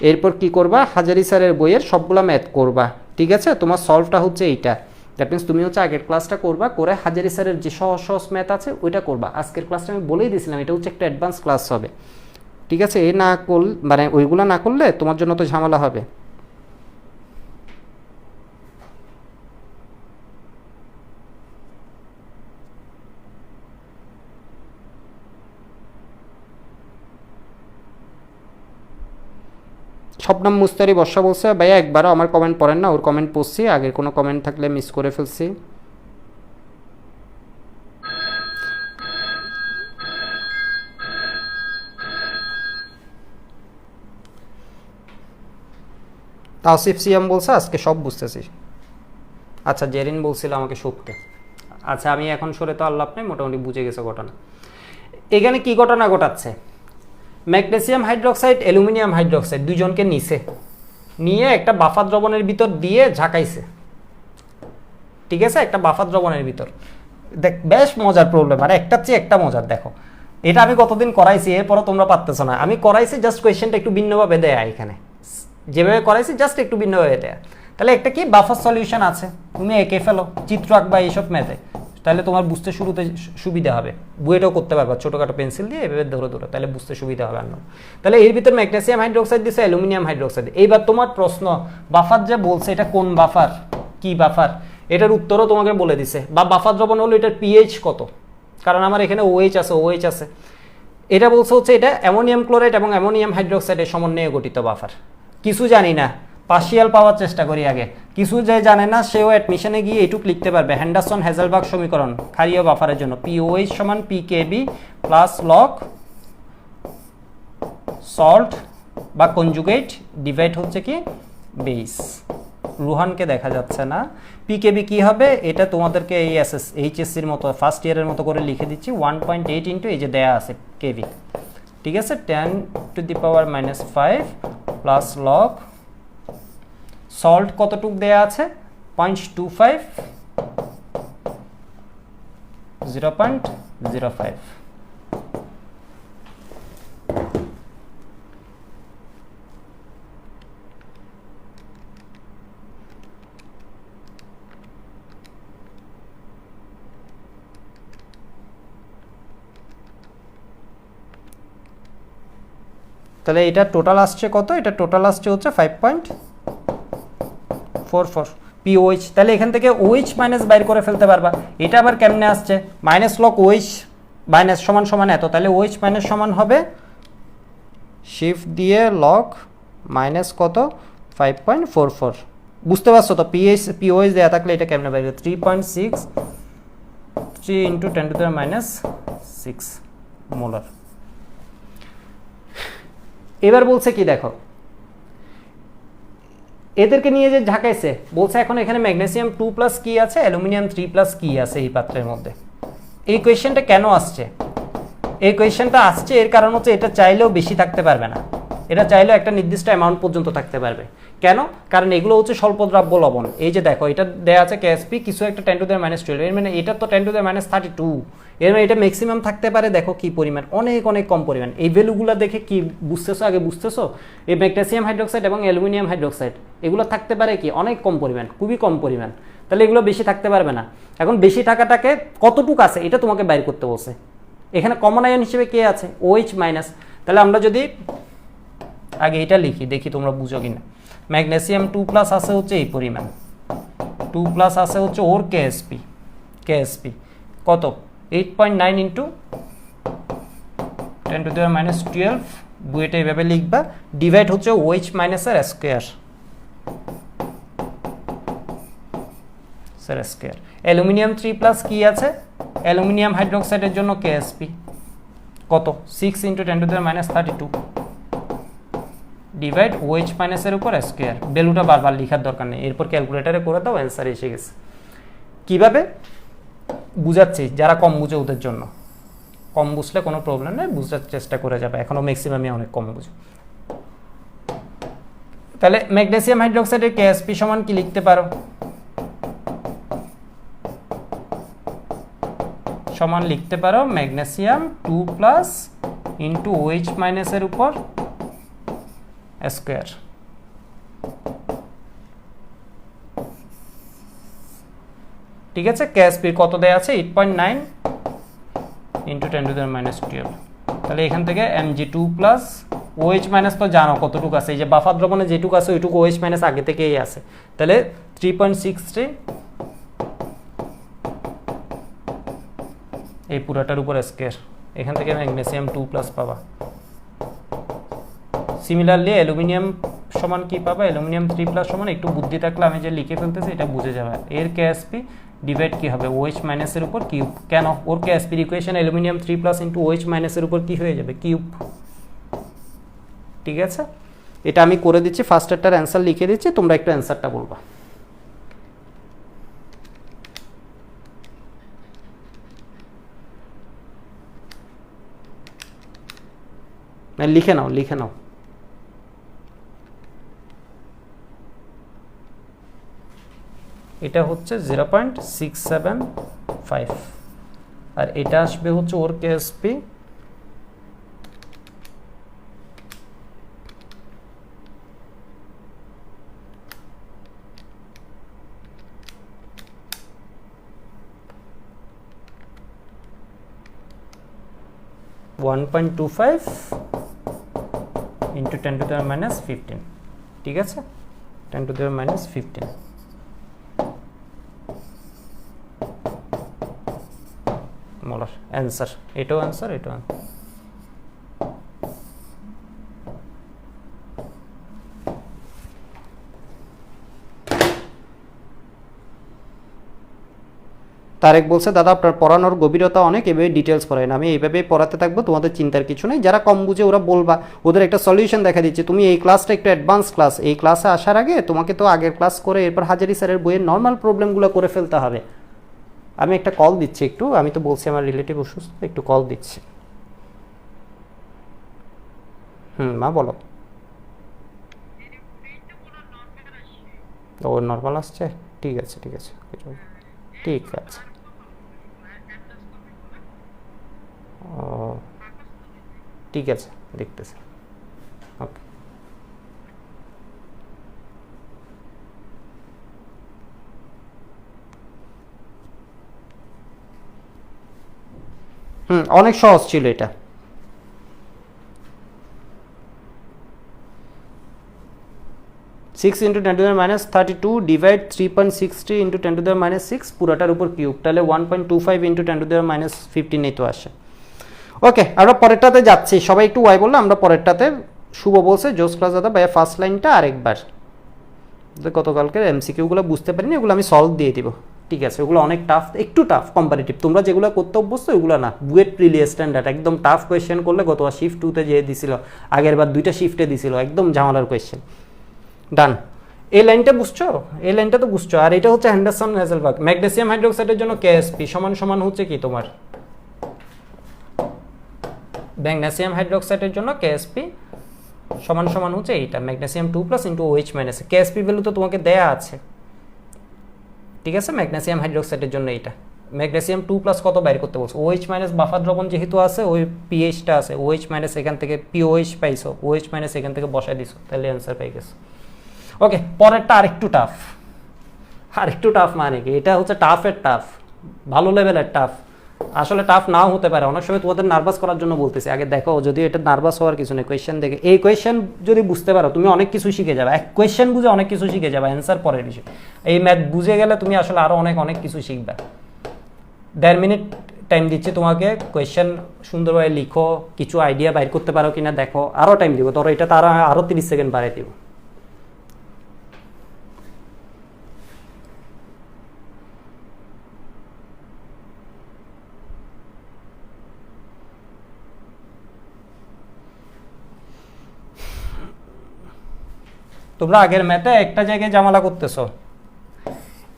A: এরপর কি করবা, হাজারি স্যারের বইয়ের সবগুলা ম্যাথ করবা, ঠিক আছে? তোমার সলভটা হচ্ছে এইটা, দ্যাট মিনস তুমি হচ্ছে আগের ক্লাসটা করবা, করে হাজারি স্যারের যে সহজ সহজ ম্যাথ আছে ওইটা করবা। আজকের ক্লাসটা আমি বলেই দিয়েছিলাম এটা হচ্ছে একটা অ্যাডভান্স ক্লাস হবে, ঠিক আছে? এই না করলে মানে ওইগুলো না করলে তোমার জন্য তো ঝামেলা হবে। শবনম মুস্তারি বর্ষা বলছে ভাইয়া একবারও আমার কমেন্ট পড়েন না, ওর কমেন্ট পড়ছি, আগের কোনো কমেন্ট থাকলে মিস করে ফেলছি। তাওসিফ সিয়াম বলছে আজকে সব বুঝতেছি। আচ্ছা জেরিন বলছিল আমাকে শুকতে, আচ্ছা আমি এখন সরে তো আল্লাহ আপনি মোটামুটি বুঝে গেছে ঘটনা। এখানে কি ঘটনা ঘটাচ্ছে, ম্যাগনেসিয়াম হাইড্রোক্সাইড অ্যালুমিনিয়াম হাইড্রোক্সাইড দুইজনকে নিছে, নিয়ে একটা বাফার দ্রবণের ভিতর দিয়ে ঝাঁকাইছে, ঠিক আছে? একটা বাফার দ্রবণের ভিতর, দেখ বেশ মজার প্রবলেম, আর একটার চেয়ে একটা মজার। দেখো এটা আমি কতদিন করাইছি, এরপরও তোমরা পারতেছো না। আমি করাইছি জাস্ট কোয়েশ্চেনটা একটু ভিন্নভাবে দেয়া, এখানে যেভাবে করাইছি জাস্ট একটু ভিন্নভাবে দেয়া। তাহলে একটা কি বাফার সলিউশন আছে, তুমি এঁকে ফেলো, চিত্র আঁকবা এইসব ম্যাথে, তাহলে তোমার বুঝতে শুরুতে সুবিধা হবে। বুয়েটাও করতে পারবা ছোটোখাটো পেন্সিল দিয়ে এভাবে ধরে ধরে, তাহলে বুঝতে সুবিধা হবে। তাহলে এর ভিতর ম্যাগনেসিয়াম হাইড্রোক্সাইড দিচ্ছে, অ্যালুমিনিয়াম হাইড্রোক্সাইড। এইবার তোমার প্রশ্ন, বাফার যে বলছে এটা কোন বাফার, কি বাফার, এটার উত্তরও তোমাকে বলে দিছে। বা বাফার দ্রবণ হলো এটার পিএইচ কত, কারণ আমার এখানে ওএইচ আছে, ওএইচ আছে। এটা বলছে হচ্ছে এটা অ্যামোনিয়াম ক্লোরাইড এবং অ্যামোনিয়াম হাইড্রোক্সাইডের সমন্বয়ে গঠিত বাফার। কিছু জানি না, পার্শিয়াল পাওয়ার চেষ্টা করি আগে। কিছু যে জানে না সেও অ্যাডমিশনে গিয়ে এইটুক লিখতে পারবে, হ্যান্ডারসন হ্যাজেলবার্গ সমীকরণ ক্ষারীয় বাফারের জন্য পিওএইচ সমান পিকেবি প্লাস লগ সল্ট বা কনজুগেট ডিভাইড হচ্ছে কি বেস। রুহানকে দেখা যাচ্ছে না। পিকেবি কি হবে এটা তোমাদেরকে এই এইচএসসির মতো ফার্স্ট ইয়ারের মতো করে লিখে দিচ্ছি, 1.8 ইন্টু এই যে দেয়া আছে কেবি, ঠিক আছে? 10⁻⁻5 প্লাস লগ সল্ট কতটুক দেয়া আছে, 0.25 0.05। তাহলে এটা টোটাল আসছে কত, এটা টোটাল আসছে হচ্ছে 5.44 পিওএইচ। তাহলে এখান থেকে ওএইচ মাইনাস বাইর করে ফেলতে পারবা। এটা আবার কেমনে আসছে, মাইনাস লগ ওএইচ মাইনাস সমান সমান এত, তাহলে ওএইচ মাইনাস সমান হবে শিফট দিয়ে লগ মাইনাস কত 5.44। বুঝতে পারছো তো? পিওএইচ দেওয়া থাকলে এটা কেমনে বাইর, 3.63 ইন্টু 10⁻⁻6 মোলার। এবার বলছে কি দেখো, এদেরকে নিয়ে যে ঝাঁকাইছে, বলছে এখন এখানে ম্যাগনেসিয়াম 2+ কি আছে, অ্যালুমিনিয়াম 3+ কি আছে এই পাত্রের মধ্যে। এই কোয়েশ্চেনটা কেন আসছে, এই কোয়েশ্চেনটা আসছে এর কারণ হচ্ছে এটা চাইলেও বেশি থাকতে পারবে না, এটা চাইলেও একটা নির্দিষ্ট অ্যামাউন্ট পর্যন্ত থাকতে পারবে। কেন? কারণ এগুলো হচ্ছে স্বল্পদ্রাব্য লবণ। এই যে দেখো এটা দেয়া আছে কেএসপি কিছু একটা 10⁻12, এর মানে এটা তো 10⁻32, এর মানে এটা ম্যাক্সিমাম থাকতে পারে। দেখো কি পরিমাণ, অনেক অনেক কম পরিমাণ। এই ভ্যালুগুলো দেখে কি বুঝতেছো, আগে বুঝতেছো এই ম্যাগনেসিয়াম হাইড্রোক্সাইড এবং অ্যালুমিনিয়াম হাইড্রোক্সাইড এগুলো থাকতে পারে কি অনেক কম পরিমাণ, খুবই কম পরিমাণ। তাহলে এগুলো বেশি থাকতে পারবে না। এখন বেশি থাকাটাকে কতটুকু আছে এটা তোমাকে বাইর করতে বলছে। এখানে কমন আয়ন হিসেবে কে আছে, OH মাইনাস। তাহলে আমরা যদি আগে এটা লিখি, দেখি তোমরা বুঝো কিনা। ম্যাগনেসিয়াম 2+ আছে হচ্ছে এই পরিমাণ, 2+ আছে হচ্ছে ওর কেএসপি কত 8.9 ইন্টু 10⁻12, বুয়েটে এইভাবে লিখবা, ডিভাইড হচ্ছে OH মাইনাসের স্কোয়ার স্কোয়ার। অ্যালুমিনিয়াম 3+ কি আছে, অ্যালুমিনিয়াম হাইড্রোক্সাইডের জন্য কেএসপি কত 6 ইন্টু 10⁻32 ডিভাইড OH মাইনাসের উপর স্কোয়ার। ভ্যালুটা বারবার লেখার দরকার নেই, এরপর ক্যালকুলেটারে করে দাও, অ্যান্সার এসে গেছে। কিভাবে বুঝাচ্ছি, যারা কম বুঝে ওদের জন্য, কম বুঝলে কোনো প্রবলেম নেই, বুঝার চেষ্টা করে যাবে। এখনও ম্যাক্সিমামই অনেক কম বুঝো। তাহলে ম্যাগনেসিয়াম হাইড্রোক্সাইডের KSP সমান কি লিখতে পারো? সমান লিখতে পারো ম্যাগনেসিয়াম 2+ ইন্টু OH মাইনাসের উপর স্কোয়ার। ঠিক আছে, KSP কত দেয়া আছে? 8.9 ইন্টু 10⁻²। তাহলে এখান থেকে Mg2+, OH মাইনাস তো জানো কতটুকু আছে, এই যে বাফার দ্রবণে যেটুকু আছে ওইটুকু OH মাইনাস আগে থেকেই আছে, তাহলে 3.63 এই পুরাটার উপর স্কয়ার। এখান থেকে ম্যাগনেসিয়াম 2+ পাবা। সিমিলারলি অ্যালুমিনিয়াম সমান কি পাবা? অ্যালুমিনিয়াম 3+ সমান, একটু বুদ্ধি থাকলে আমি যে লিখে ফেলতেছি এটা বুঝে যাবে। এর KSP ডিভাইড কি হবে? OH মাইনাসের উপর কিউব। কেন? ওর KSP equation aluminium 3+ into OH মাইনাসের উপর কি হয়ে যাবে? কিউব। ঠিক আছে, এটা আমি করে দিচ্ছি, ফার্স্টেরটার অ্যান্সার লিখে দিচ্ছি, তোমরা একটু অ্যান্সারটা বলবা। লিখে নাও, লিখে নাও। এটা হচ্ছে 0.675 আর এটা আসবে হচ্ছে ওর KSP 1.25 ইন্টু 10⁻15। ঠিক আছে, 10⁻15 মোলার অ্যান্সার। এটাও অ্যান্সার, এটাও তারেক বলছে, দাদা আপনার পড়ানোর গভীরতা অনেক, এভাবে ডিটেলস পড়ায় না। আমি এইভাবেই পড়াতে থাকবো, তোমাদের চিন্তার কিছু নেই। যারা কম বুঝে ওরা বলবা, ওদের একটা সলিউশন দেখা দিচ্ছে। তুমি এই ক্লাসটা একটু অ্যাডভান্স ক্লাস, এই ক্লাসে আসার আগে তোমাকে তো আগের ক্লাস করে এরপর হাজারি স্যারের বইয়ের নর্মাল প্রবলেমগুলো করে ফেলতে হবে। আমি একটা কল দিচ্ছি একটু, আমি তো বলছি আমার রিলেটিভ অসুস্থ, একটু কল দিচ্ছি। মা বলো। ও নর্মাল আসছে, ঠিক আছে ঠিক আছে ঠিক আছে। ও ঠিক আছে, দেখতেছি। ওকে, অনেক সহজ ছিল এটা। সিক্স ইন্টু 10⁻32 ডিভাইড 3.63 ইন্টু 10⁻6 পুরাটার উপর কিউব, তাহলে 1.25 ইন্টু 10⁻15 এই তো আসে। ওকে, আমরা পরেরটাতে যাচ্ছি। সবাই একটু ওয়াই বললো, আমরা পরেরটাতে। শুভ বলছে, জোস ক্লাস দাদা ভাইয়া ফার্স্ট লাইনটা আরেকবার। গতকালকে MCQগুলো বুঝতে পারিনি, ওগুলো আমি সলভ দিয়ে দিব। ঠিক আছে, ওগুলো অনেক টাফ, একটু টাফ কম্পারেটিভ। তোমরা যেগুলো করতে অভ্যস্ত ওগুলো না, বুয়েট প্রিলিয়াস স্ট্যান্ডার্ড একদম টাফ কোয়েশ্চেন করলে গতবার শিফট 2তে যে দিছিল, আগের বার 2টা শিফটে দিছিল, একদম ঝামেলার কোয়েশ্চেন। ডান, এই লাইনটা বুঝছো? এই লাইনটা তো বুঝছো। আর এটা হচ্ছে হ্যান্ডারসন হ্যাজেলবার্গ। ম্যাগনেসিয়াম হাইড্রোক্সাইডের জন্য KSP সমান সমান হচ্ছে কি তোমার? ম্যাগনেসিয়াম হাইড্রোক্সাইডের জন্য KSP সমান সমান হচ্ছে এইটা, magnesium 2+ into OH minus. KSP value তো তোমাকে দেয়া আছে। ঠিক আছে, ম্যাগনেসিয়াম হাইড্রোক্সাইডের জন্য এইটা। ম্যাগনেসিয়াম 2+ কত বাইর করতে বলছো? OH মাইনাস বাফার দ্রবণ যেহেতু আছে, ওই pH-টা আছে, OH মাইনাস এখান থেকে POH পাইছো, OH মাইনাস এখান থেকে বসাই দিছো, তাহলে অ্যান্সার পেয়ে গেছো। ওকে, পরেরটা আরেকটু টাফ। আরেকটু টাফ মানে কি? এটা হচ্ছে টাফের টাফ, ভালো লেভেলের টাফ। আসলে টাফ নাও হতে পারে, অনেক সময় তোমাদের নার্ভাস করার জন্য বলতেছি। আগে দেখো, যদি এটা নার্ভাস হওয়ার কিছু নেই, কোয়েশ্চেন দেখে। এই কোয়েশ্চেন যদি বুঝতে পারো তুমি অনেক কিছু শিখে যাবে। এক কোয়েশ্চেন বুঝে অনেক কিছু শিখে যাবে, অ্যান্সার পরের বিষয়। এই ম্যাথ বুঝে গেলে তুমি আসলে আরো অনেক অনেক কিছু শিখবে। 1.5 মিনিট টাইম দিচ্ছি তোমাকে, কোয়েশ্চেন সুন্দরভাবে লিখো, কিছু আইডিয়া বাইর করতে পারো কিনা দেখো। আরো টাইম দিব, ধরো এটা তারা আরো 30 সেকেন্ড বাড়াই দিব। তোমরা আগের ম্যাথে একটা জায়গায় ঝামেলা করতেছো।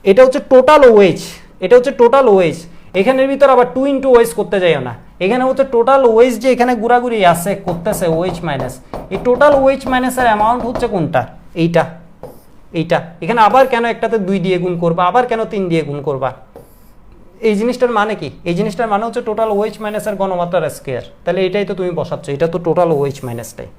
A: এটা হচ্ছে টোটাল OH, এটা হচ্ছে টোটাল OH। এখানের ভিতর আবার 2 ইন্টু OH করতে যাইও না। এখানে হচ্ছে টোটাল OH যে এখানে ঘোরাঘুরি আছে করতেছে OH মাইনাস, এই টোটাল OH মাইনাসের অ্যামাউন্ট হচ্ছে কোনটা? এইটা এইটা এখানে আবার কেন একটাতে 2 দিয়ে গুণ করবা, আবার কেন 3 দিয়ে গুণ করবা? এই জিনিসটার মানে কি? এই জিনিসটার মানে হচ্ছে টোটাল OH মাইনাস আর ঘনমাত্রার স্কয়ার। তাহলে এটাই তো তুমি বসাচ্ছ, এটা তো টোটাল OH মাইনাসটাই।